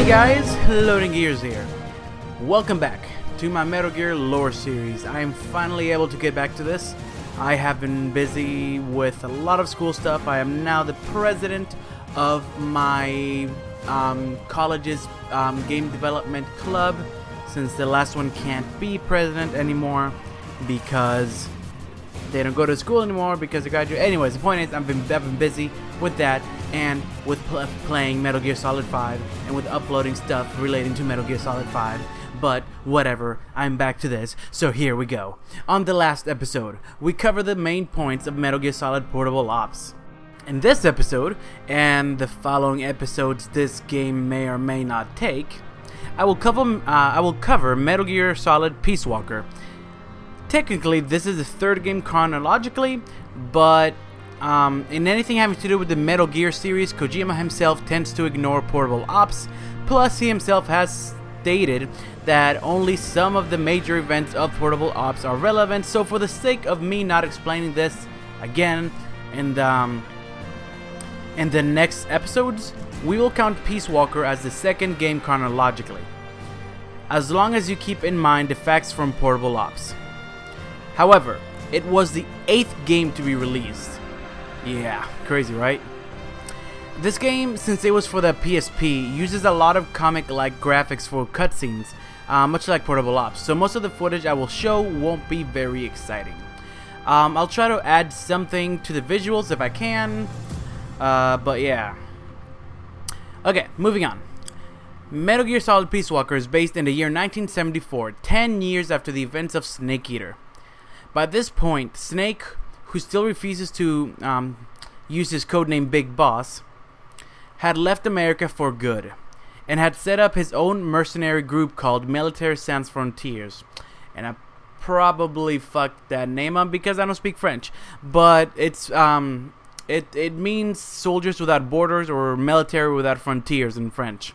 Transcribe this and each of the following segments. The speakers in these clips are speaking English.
guys, Loading Gears here. Welcome back to my Metal Gear Lore series. I am finally able to get back to this. I have been busy with a lot of school stuff. I am now the president of my college's game development club, since the last one can't be president anymore because they don't go to school anymore because they graduate. Anyways, the point is I've been busy with that and with playing Metal Gear Solid 5 and with uploading stuff relating to Metal Gear Solid 5. But whatever, I'm back to this, so here we go. On the last episode, we covered the main points of Metal Gear Solid Portable Ops. In this episode, and the following episodes this game may or may not take, I will cover Metal Gear Solid Peace Walker. Technically, this is the third game chronologically, but in anything having to do with the Metal Gear series, Kojima himself tends to ignore Portable Ops, plus he himself has stated that only some of the major events of Portable Ops are relevant, so for the sake of me not explaining this again in the next episodes, we will count Peace Walker as the second game chronologically, as long as you keep in mind the facts from Portable Ops. However, it was the 8th game to be released. Yeah, crazy, right? This game, since it was for the PSP, uses a lot of comic-like graphics for cutscenes, much like Portable Ops, so most of the footage I will show won't be very exciting. I'll try to add something to the visuals if I can, but yeah. Okay, moving on. Metal Gear Solid Peace Walker is based in the year 1974, 10 years after the events of Snake Eater. By this point, Snake, who still refuses to use his codename Big Boss, had left America for good, and had set up his own mercenary group called Militaire Sans Frontières. And I probably fucked that name up because I don't speak French, but it's it means soldiers without borders or military without frontiers in French.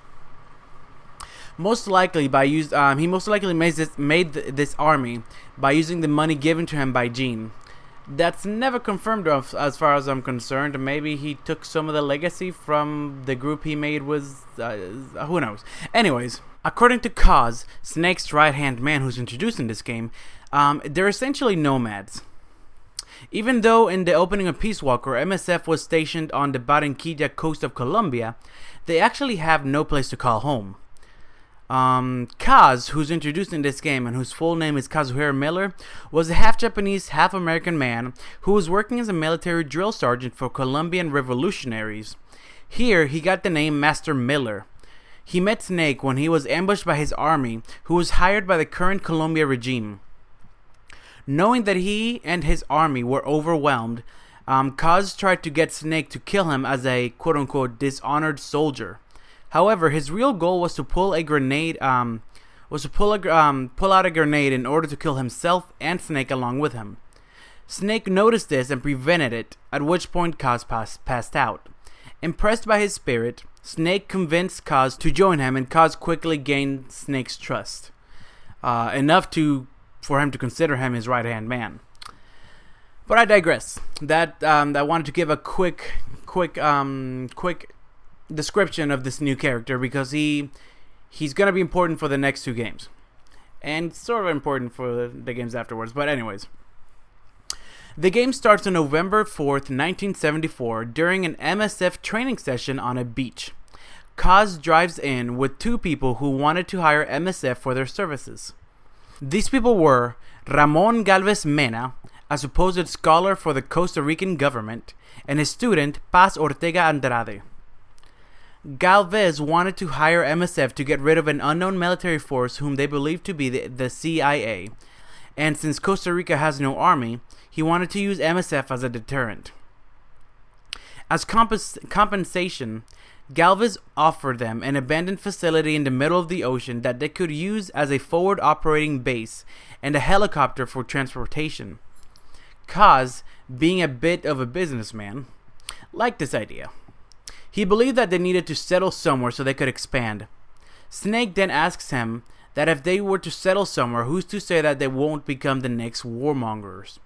Most likely he most likely made this army by using the money given to him by Gene. That's never confirmed as far as I'm concerned. Maybe he took some of the legacy from the group he made with, who knows. Anyways, according to Kaz, Snake's right-hand man who's introduced in this game, they're essentially nomads. Even though in the opening of Peace Walker, MSF was stationed on the Barranquilla coast of Colombia, they actually have no place to call home. Kaz, who's introduced in this game and whose full name is Kazuhiro Miller, was a half-Japanese, half-American man who was working as a military drill sergeant for Colombian revolutionaries. Here, he got the name Master Miller. He met Snake when he was ambushed by his army, who was hired by the current Colombia regime. Knowing that he and his army were overwhelmed, Kaz tried to get Snake to kill him as a quote-unquote dishonored soldier. However, his real goal was to pull out a grenade in order to kill himself and Snake along with him. Snake noticed this and prevented it, at which point Kaz passed out. Impressed by his spirit, Snake convinced Kaz to join him, and Kaz quickly gained Snake's trust, enough for him to consider him his right-hand man. But I digress. I wanted to give a quick description of this new character because he's gonna be important for the next two games, and sort of important for the games afterwards. But anyways, the game starts on November 4th, 1974, during an MSF training session on a beach. Kaz drives in with two people who wanted to hire MSF for their services. These people were Ramon Galvez Mena, a supposed scholar for the Costa Rican government, and his student Paz Ortega Andrade. Galvez wanted to hire MSF to get rid of an unknown military force whom they believed to be the CIA, and since Costa Rica has no army, he wanted to use MSF as a deterrent. As compensation, Galvez offered them an abandoned facility in the middle of the ocean that they could use as a forward operating base and a helicopter for transportation. Kaz, being a bit of a businessman, liked this idea. He believed that they needed to settle somewhere so they could expand. Snake then asks him that if they were to settle somewhere, who's to say that they won't become the next warmongers?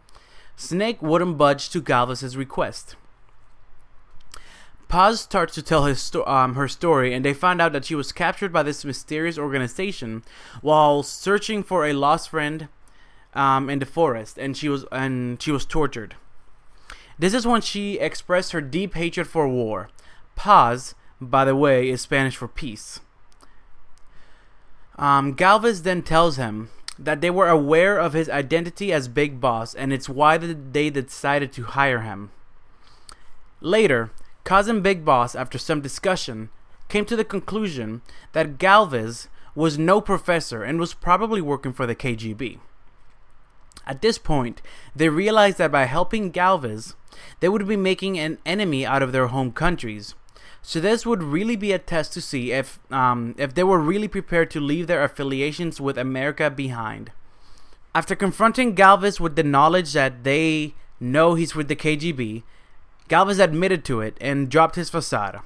Snake wouldn't budge to Galvez's request. Paz starts to tell her story, and they find out that she was captured by this mysterious organization while searching for a lost friend in the forest, and she was tortured. This is when she expressed her deep hatred for war. Paz, by the way, is Spanish for peace. Galvez then tells him that they were aware of his identity as Big Boss, and it's why they decided to hire him. Later, Cousin Big Boss, after some discussion, came to the conclusion that Galvez was no professor and was probably working for the KGB. At this point, they realized that by helping Galvez, they would be making an enemy out of their home countries. So this would really be a test to see if they were really prepared to leave their affiliations with America behind. After confronting Galvez with the knowledge that they know he's with the KGB, Galvez admitted to it and dropped his facade.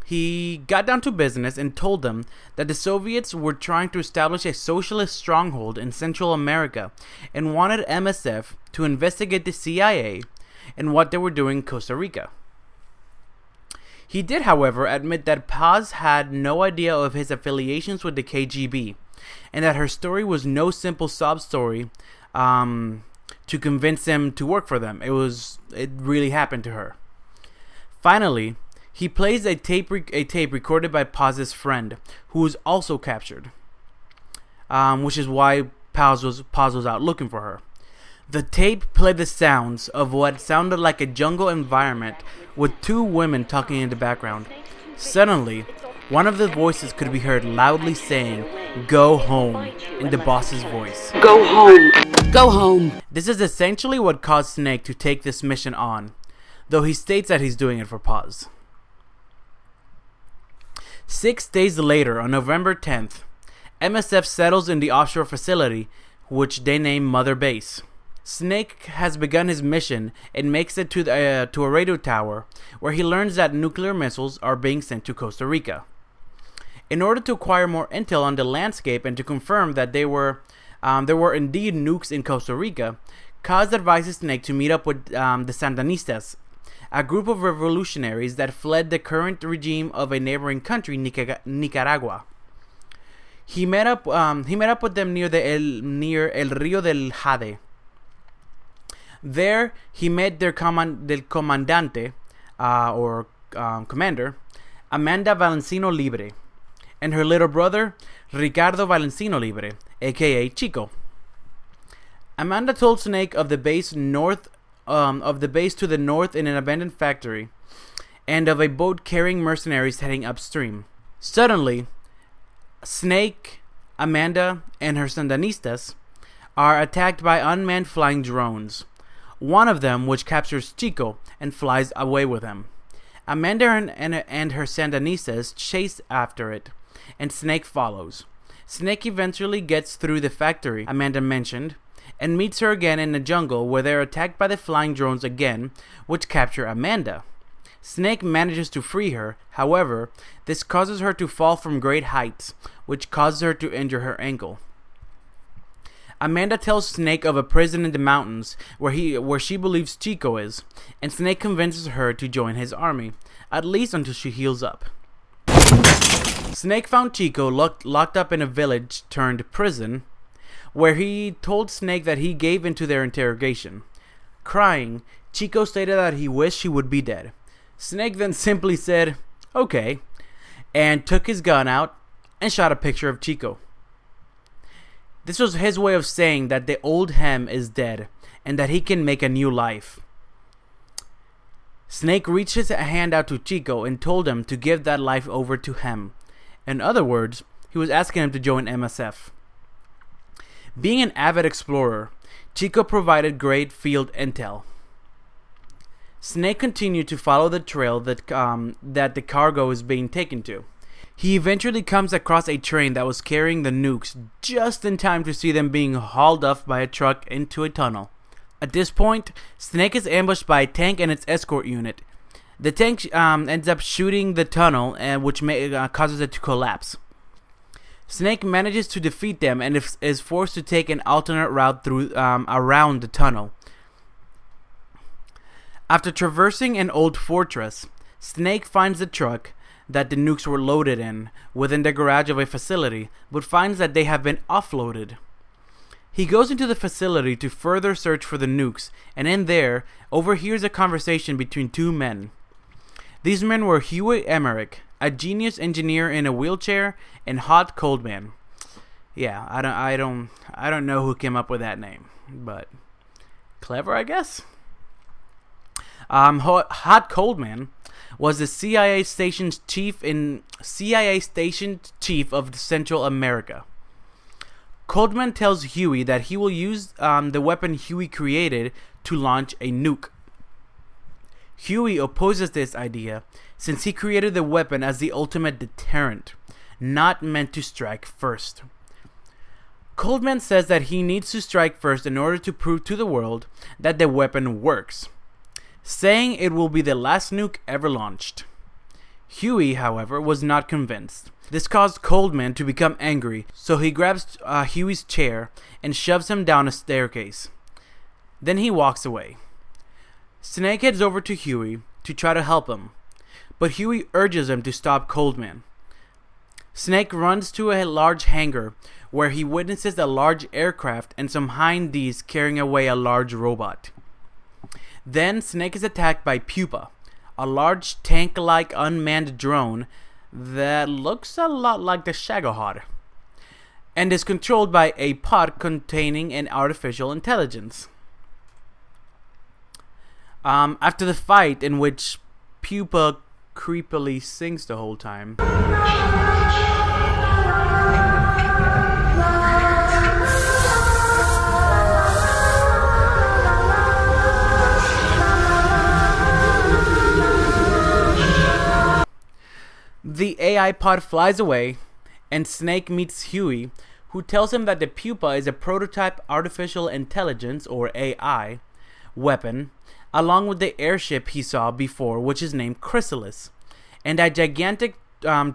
He got down to business and told them that the Soviets were trying to establish a socialist stronghold in Central America and wanted MSF to investigate the CIA and what they were doing in Costa Rica. He did, however, admit that Paz had no idea of his affiliations with the KGB and that her story was no simple sob story to convince them to work for them. It really happened to her. Finally, he plays a tape recorded by Paz's friend, who was also captured, which is why Paz was out looking for her. The tape played the sounds of what sounded like a jungle environment with two women talking in the background. Suddenly, one of the voices could be heard loudly saying, "Go home," in the boss's voice. Go home. Go home. This is essentially what caused Snake to take this mission on, though he states that he's doing it for Paz. 6 days later, on November 10th, MSF settles in the offshore facility, which they name Mother Base. Snake has begun his mission and makes it to a radio tower, where he learns that nuclear missiles are being sent to Costa Rica. In order to acquire more intel on the landscape and to confirm that there were indeed nukes in Costa Rica, Kaz advises Snake to meet up with the Sandinistas, a group of revolutionaries that fled the current regime of a neighboring country, Nicaragua. He met up with them near El Rio del Jade. There, he met their comandante, commander, Amanda Valencino Libre, and her little brother, Ricardo Valencino Libre, aka Chico. Amanda told Snake of the base to the north in an abandoned factory, and of a boat carrying mercenaries heading upstream. Suddenly, Snake, Amanda, and her Sandinistas are attacked by unmanned flying drones. One of them, which captures Chico and flies away with him. Amanda and her Sandinistas chase after it, and Snake follows. Snake eventually gets through the factory Amanda mentioned, and meets her again in the jungle, where they're attacked by the flying drones again, which capture Amanda. Snake manages to free her. However, this causes her to fall from great heights, which causes her to injure her ankle. Amanda tells Snake of a prison in the mountains where she believes Chico is, and Snake convinces her to join his army, at least until she heals up. Snake found Chico locked up in a village turned prison, where he told Snake that he gave into their interrogation. Crying, Chico stated that he wished he would be dead. Snake then simply said, "Okay," and took his gun out and shot a picture of Chico. This was his way of saying that the old him is dead and that he can make a new life. Snake reached his hand out to Chico and told him to give that life over to him. In other words, he was asking him to join MSF. Being an avid explorer, Chico provided great field intel. Snake continued to follow the trail that the cargo is being taken to. He eventually comes across a train that was carrying the nukes just in time to see them being hauled off by a truck into a tunnel. At this point, Snake is ambushed by a tank and its escort unit. The tank ends up shooting the tunnel, which causes it to collapse. Snake manages to defeat them and is forced to take an alternate route through around the tunnel. After traversing an old fortress, Snake finds the truck that the nukes were loaded in within the garage of a facility, but finds that they have been offloaded. He goes into the facility to further search for the nukes, and in there, overhears a conversation between two men. These men were Huey Emmerich, a genius engineer in a wheelchair, and Hot Coldman. Yeah, I don't know who came up with that name, but clever, I guess. Hot Coldman was the CIA station chief of Central America. Coldman tells Huey that he will use the weapon Huey created to launch a nuke. Huey opposes this idea since he created the weapon as the ultimate deterrent, not meant to strike first. Coldman says that he needs to strike first in order to prove to the world that the weapon works, saying it will be the last nuke ever launched. Huey, however, was not convinced. This caused Coldman to become angry, so he grabs Huey's chair and shoves him down a staircase. Then he walks away. Snake heads over to Huey to try to help him, but Huey urges him to stop Coldman. Snake runs to a large hangar where he witnesses a large aircraft and some Hindies carrying away a large robot. Then Snake is attacked by Pupa, a large tank-like unmanned drone that looks a lot like the Shagohod, and is controlled by a pod containing an artificial intelligence. After the fight, in which Pupa creepily sings the whole time, the AI pod flies away, and Snake meets Huey, who tells him that the Pupa is a prototype artificial intelligence, or AI, weapon, along with the airship he saw before, which is named Chrysalis, and a gigantic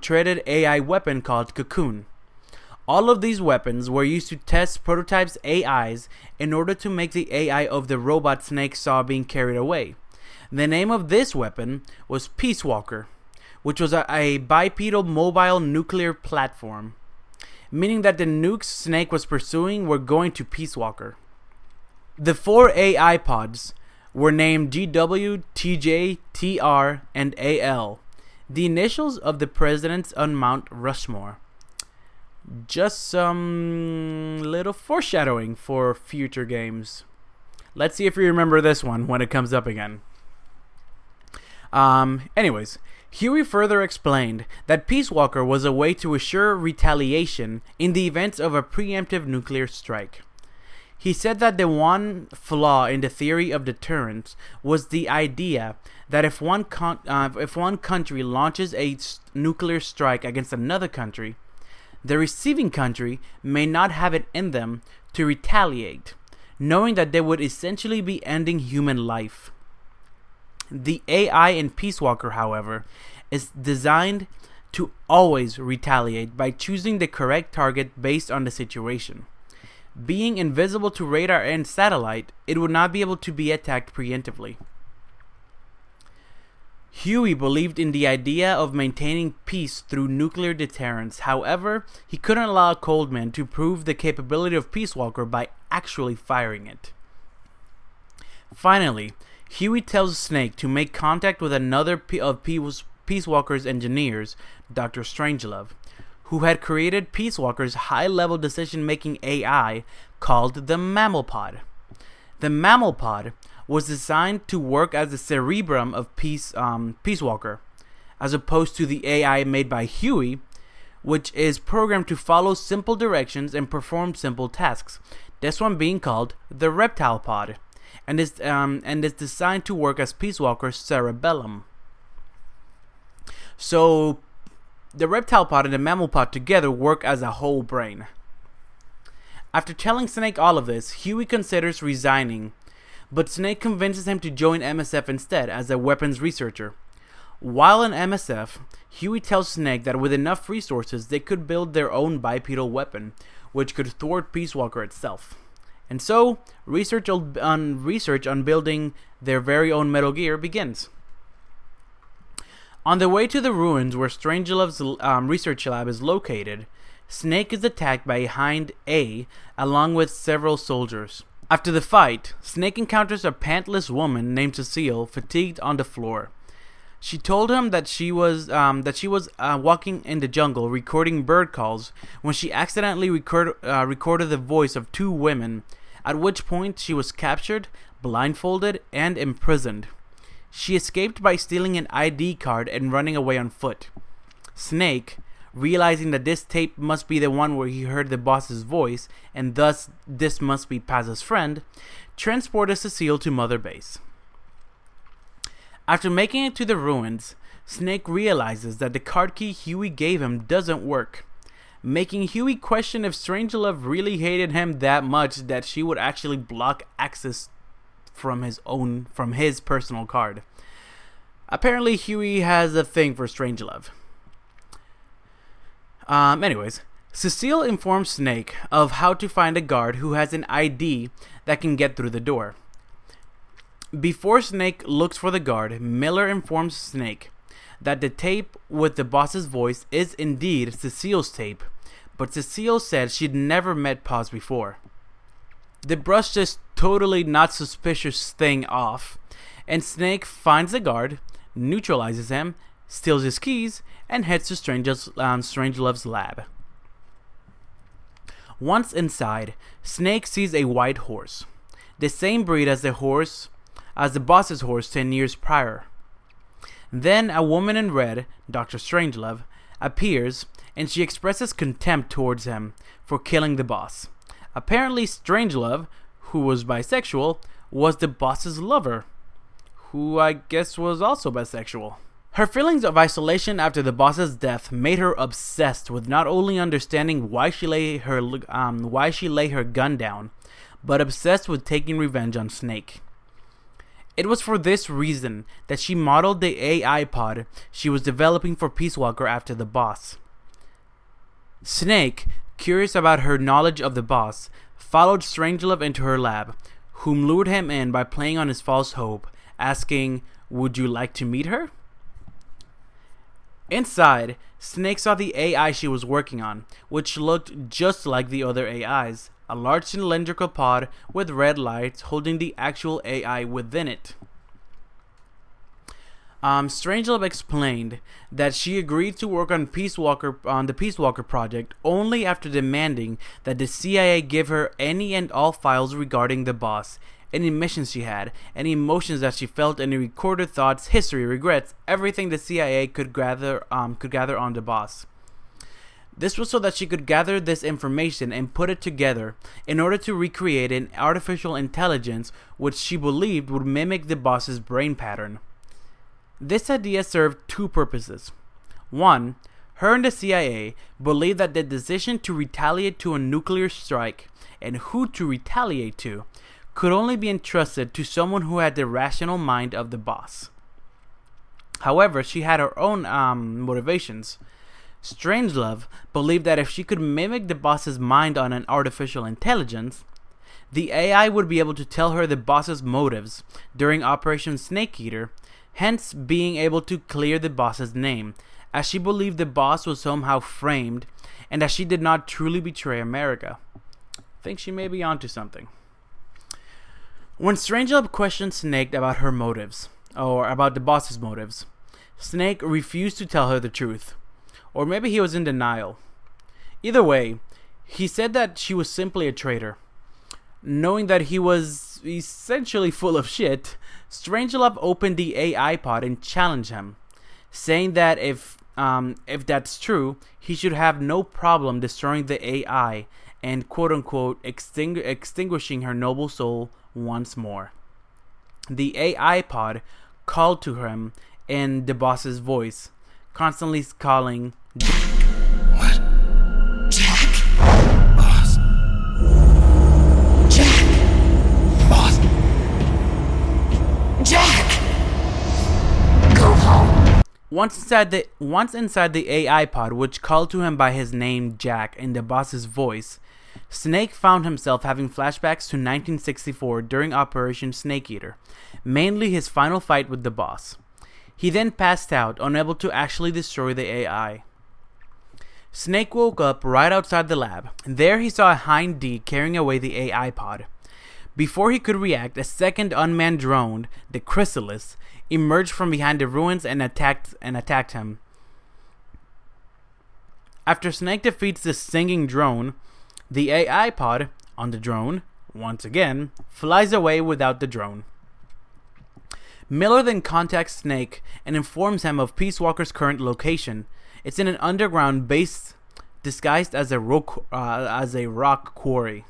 treaded AI weapon called Cocoon. All of these weapons were used to test prototypes' AIs in order to make the AI of the robot Snake saw being carried away. The name of this weapon was Peace Walker, which was a bipedal mobile nuclear platform, meaning that the nukes Snake was pursuing were going to Peace Walker. The 4 AI pods were named GW, TJ, TR, and AL, the initials of the presidents on Mount Rushmore. Just some little foreshadowing for future games. Let's see if you remember this one when it comes up again. Anyways, Huey further explained that Peace Walker was a way to assure retaliation in the event of a preemptive nuclear strike. He said that the one flaw in the theory of deterrence was the idea that if one country launches a nuclear strike against another country, the receiving country may not have it in them to retaliate, knowing that they would essentially be ending human life. The AI in Peace Walker, however, is designed to always retaliate by choosing the correct target based on the situation. Being invisible to radar and satellite, it would not be able to be attacked preemptively. Huey believed in the idea of maintaining peace through nuclear deterrence. However, he couldn't allow Coldman to prove the capability of Peace Walker by actually firing it. Finally, Huey tells Snake to make contact with another of Peace Walker's engineers, Dr. Strangelove, who had created Peace Walker's high-level decision-making AI called the Mammal Pod. The Mammal Pod was designed to work as the cerebrum of Peace Walker, as opposed to the AI made by Huey, which is programmed to follow simple directions and perform simple tasks. This one being called the Reptile Pod, and is designed to work as Peace Walker's cerebellum. So, the Reptile Pod and the Mammal Pod together work as a whole brain. After telling Snake all of this, Huey considers resigning, but Snake convinces him to join MSF instead as a weapons researcher. While in MSF, Huey tells Snake that with enough resources they could build their own bipedal weapon, which could thwart Peace Walker itself. And so, research on building their very own Metal Gear begins. On the way to the ruins where Strangelove's research lab is located, Snake is attacked by Hind A along with several soldiers. After the fight, Snake encounters a pantless woman named Cecile, fatigued on the floor. She told him that she was walking in the jungle recording bird calls when she accidentally recorded the voice of two women, at which point she was captured, blindfolded, and imprisoned. She escaped by stealing an ID card and running away on foot. Snake, realizing that this tape must be the one where he heard the boss's voice, and thus this must be Paz's friend, transported Cecile to Mother Base. After making it to the ruins, Snake realizes that the card key Huey gave him doesn't work, making Huey question if Strangelove really hated him that much that she would actually block access from his personal card. Apparently Huey has a thing for Strangelove. Anyways, Cecile informs Snake of how to find a guard who has an ID that can get through the door. Before Snake looks for the guard, Miller informs Snake that the tape with the boss's voice is indeed Cecile's tape, but Cecile said she'd never met Paz before. They brush this totally not suspicious thing off, and Snake finds the guard, neutralizes him, steals his keys, and heads to Strangelove's lab. Once inside, Snake sees a white horse, the same breed as the boss's horse 10 years prior. Then a woman in red, Dr. Strangelove, appears, and she expresses contempt towards him for killing the boss. Apparently Strangelove, who was bisexual, was the boss's lover, who I guess was also bisexual. Her feelings of isolation after the boss's death made her obsessed with not only understanding why she lay her gun down, but obsessed with taking revenge on Snake. It was for this reason that she modeled the AI pod she was developing for Peace Walker after the boss. Snake, curious about her knowledge of the boss, followed Strangelove into her lab, whom lured him in by playing on his false hope, asking, "Would you like to meet her?" Inside, Snake saw the AI she was working on, which looked just like the other AIs, a large cylindrical pod with red lights holding the actual AI within it. Strangelove explained that she agreed to work on the Peace Walker project only after demanding that the CIA give her any and all files regarding the boss, any missions she had, any emotions that she felt, any recorded thoughts, history, regrets, everything the CIA could gather on the boss. This was so that she could gather this information and put it together in order to recreate an artificial intelligence which she believed would mimic the boss's brain pattern. This idea served two purposes. One, her and the CIA believed that the decision to retaliate to a nuclear strike and who to retaliate to could only be entrusted to someone who had the rational mind of the boss. However, she had her own motivations. Strangelove believed that if she could mimic the boss's mind on an artificial intelligence, the AI would be able to tell her the boss's motives during Operation Snake Eater, hence being able to clear the boss's name, as she believed the boss was somehow framed and that she did not truly betray America. I think she may be onto something. When Strangelove questioned Snake about her motives, or about the boss's motives, Snake refused to tell her the truth. Or maybe he was in denial. Either way, he said that she was simply a traitor. Knowing that he was essentially full of shit, Strangelove opened the AI pod and challenged him, saying that if that's true, he should have no problem destroying the AI and quote-unquote extinguishing her noble soul once more. The AI pod called to him in the boss's voice, constantly calling, What? Jack? Boss. Jack. Boss. Jack. Go home. Once inside the AI pod, which called to him by his name Jack in the boss's voice, Snake found himself having flashbacks to 1964 during Operation Snake Eater, mainly his final fight with the boss. He then passed out, unable to actually destroy the AI. Snake woke up right outside the lab. There he saw a Hind D carrying away the AI pod. Before he could react, a second unmanned drone, the Chrysalis, emerged from behind the ruins and attacked him. After Snake defeats the singing drone, the AI pod on the drone, once again, flies away without the drone. Miller then contacts Snake and informs him of Peace Walker's current location. It's in an underground base disguised as a rock quarry.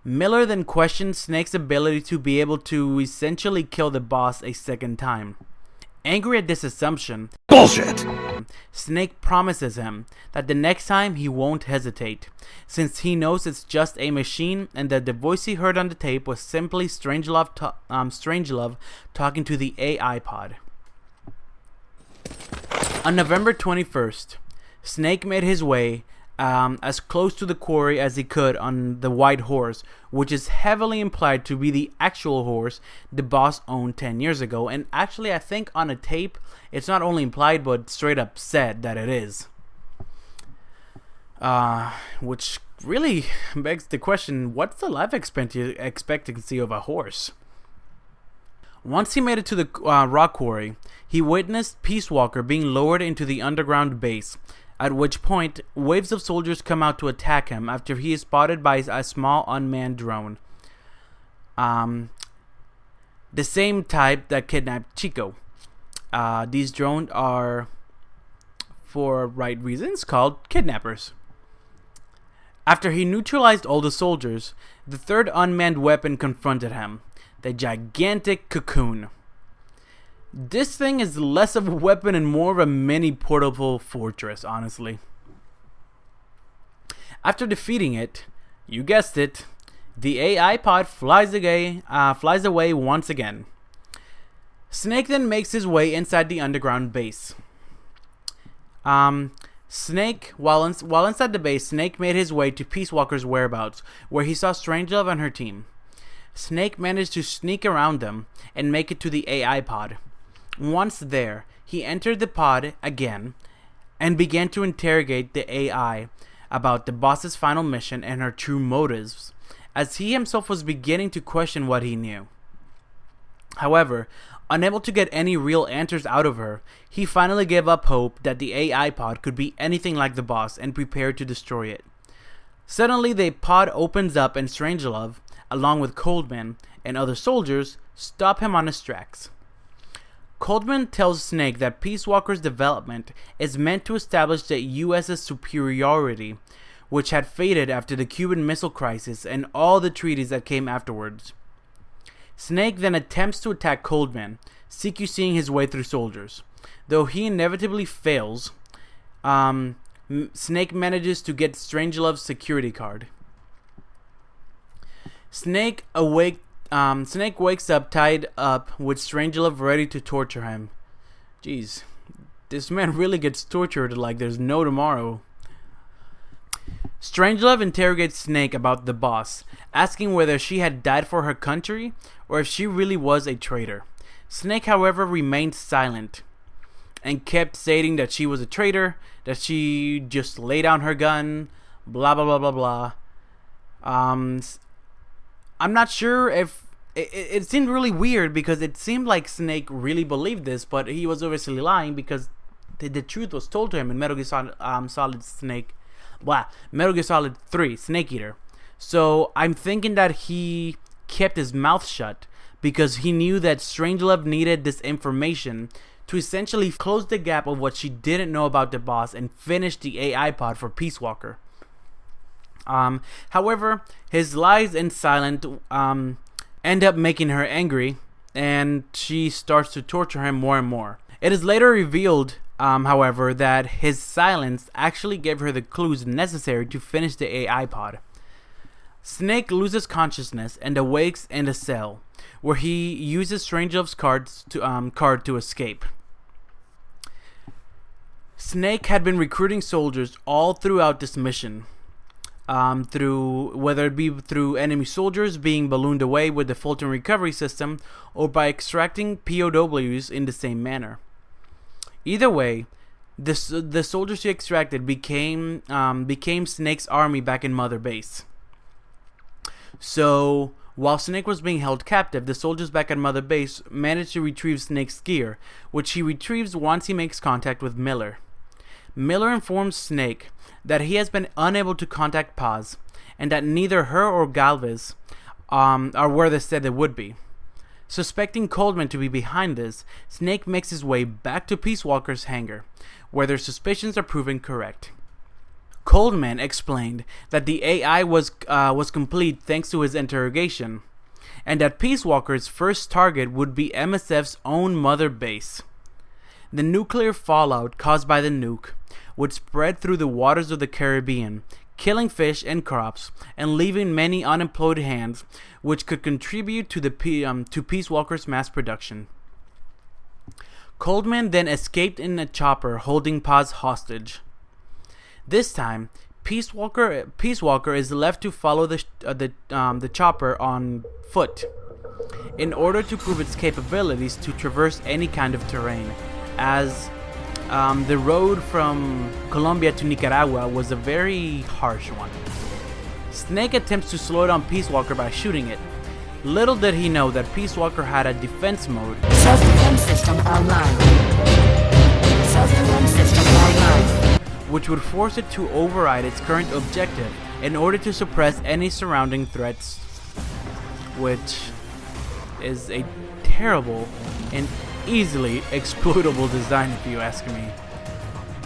Miller then questions Snake's ability to be able to essentially kill the boss a second time. Angry at this assumption, Bullshit! Snake promises him that the next time he won't hesitate, since he knows it's just a machine and that the voice he heard on the tape was simply Strangelove talking to the AI pod. On November 21st, Snake made his way as close to the quarry as he could on the white horse, which is heavily implied to be the actual horse the boss owned 10 years ago. And actually, I think on a tape, it's not only implied, but straight up said that it is. Which really begs the question, what's the life expectancy of a horse? Once he made it to the rock quarry, he witnessed Peace Walker being lowered into the underground base, at which point waves of soldiers come out to attack him after he is spotted by a small unmanned drone. The same type that kidnapped Chico. These drones are, for right reasons, called kidnappers. After he neutralized all the soldiers, the third unmanned weapon confronted him, the gigantic cocoon. This thing is less of a weapon and more of a mini portable fortress, honestly. After defeating it, you guessed it, the AI pod flies away once again. Snake then makes his way inside the underground base. Snake, while inside the base, Snake made his way to Peace Walker's whereabouts, where he saw Strangelove and her team. Snake managed to sneak around them and make it to the AI pod. Once there, he entered the pod again and began to interrogate the AI about the boss's final mission and her true motives, as he himself was beginning to question what he knew. However, unable to get any real answers out of her, he finally gave up hope that the AI pod could be anything like the boss and prepared to destroy it. Suddenly, the pod opens up and Strangelove, along with Coldman and other soldiers, stop him on his tracks. Coldman tells Snake that Peace Walker's development is meant to establish the U.S.'s superiority, which had faded after the Cuban Missile Crisis and all the treaties that came afterwards. Snake then attempts to attack Coldman, CQCing his way through soldiers. Though he inevitably fails, Snake manages to get Strangelove's security card. Snake wakes up tied up with Strangelove ready to torture him. Jeez, this man really gets tortured like there's no tomorrow. Strangelove interrogates Snake about the boss, asking whether she had died for her country or if she really was a traitor. Snake, however, remained silent and kept stating that she was a traitor, that she just laid down her gun, blah blah blah blah blah. I'm not sure if it seemed really weird because it seemed like Snake really believed this, but he was obviously lying because the truth was told to him in Metal Gear Solid Metal Gear Solid 3 Snake Eater. So I'm thinking that he kept his mouth shut because he knew that Strangelove needed this information to essentially close the gap of what she didn't know about the boss and finish the AI pod for Peace Walker. However, his lies and silence end up making her angry, and she starts to torture him more and more. It is later revealed, however, that his silence actually gave her the clues necessary to finish the AI pod. Snake loses consciousness and awakes in a cell, where he uses Strangelove's card to escape. Snake had been recruiting soldiers all throughout this mission. through whether it be through enemy soldiers being ballooned away with the Fulton recovery system, or by extracting POWs in the same manner. Either way, the soldiers he extracted became Snake's army back in Mother Base. So while Snake was being held captive, the soldiers back at Mother Base managed to retrieve Snake's gear, which he retrieves once he makes contact with Miller. Miller informs Snake that he has been unable to contact Paz, and that neither her or Galvez are where they said they would be. Suspecting Coldman to be behind this, Snake makes his way back to Peace Walker's hangar, where their suspicions are proven correct. Coldman explained that the AI was complete thanks to his interrogation, and that Peace Walker's first target would be MSF's own Mother Base. The nuclear fallout caused by the nuke would spread through the waters of the Caribbean, killing fish and crops, and leaving many unemployed hands, which could contribute to Peace Walker's mass production. Coldman then escaped in a chopper holding Paz hostage. This time, Peace Walker is left to follow the chopper on foot, in order to prove its capabilities to traverse any kind of terrain, as the road from Colombia to Nicaragua was a very harsh one. Snake attempts to slow down Peace Walker by shooting it. Little did he know that Peace Walker had a defense mode. Self-defense system online. Self-defense system online. Which would force it to override its current objective in order to suppress any surrounding threats, which is a terrible and easily exploitable design, if you ask me.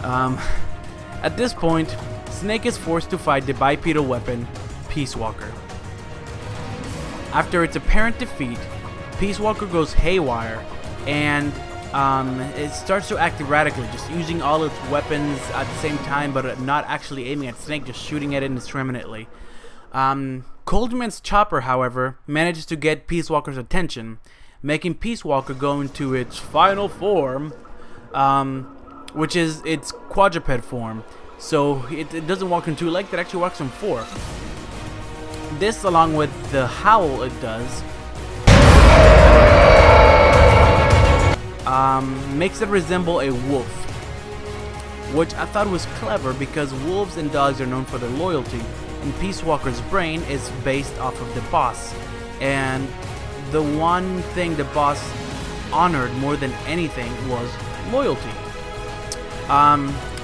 At this point, Snake is forced to fight the bipedal weapon, Peace Walker. After its apparent defeat, Peace Walker goes haywire, and it starts to act erratically, just using all its weapons at the same time, but not actually aiming at Snake, just shooting at it indiscriminately. Coldman's chopper, however, manages to get Peace Walker's attention, making Peace Walker go into its final form, which is its quadruped form. So it doesn't walk in two legs, it actually walks in four. This, along with the howl it does, makes it resemble a wolf, which I thought was clever because wolves and dogs are known for their loyalty, and Peace Walker's brain is based off of the boss, and the one thing the boss honored more than anything was loyalty.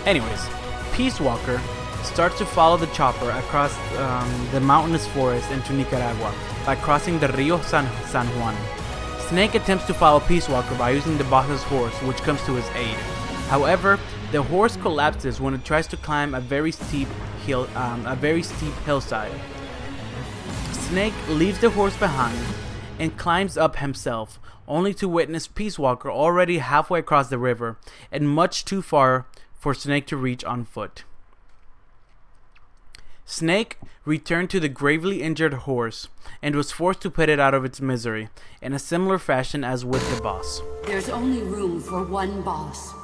Anyways, Peace Walker starts to follow the chopper across the mountainous forest into Nicaragua by crossing the Rio San Juan. Snake attempts to follow Peace Walker by using the boss's horse, which comes to his aid. However, the horse collapses when it tries to climb a very steep hillside. Snake leaves the horse behind and climbs up himself, only to witness Peace Walker already halfway across the river and much too far for Snake to reach on foot. Snake returned to the gravely injured horse and was forced to put it out of its misery in a similar fashion as with the boss. There's only room for one boss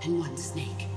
and one Snake.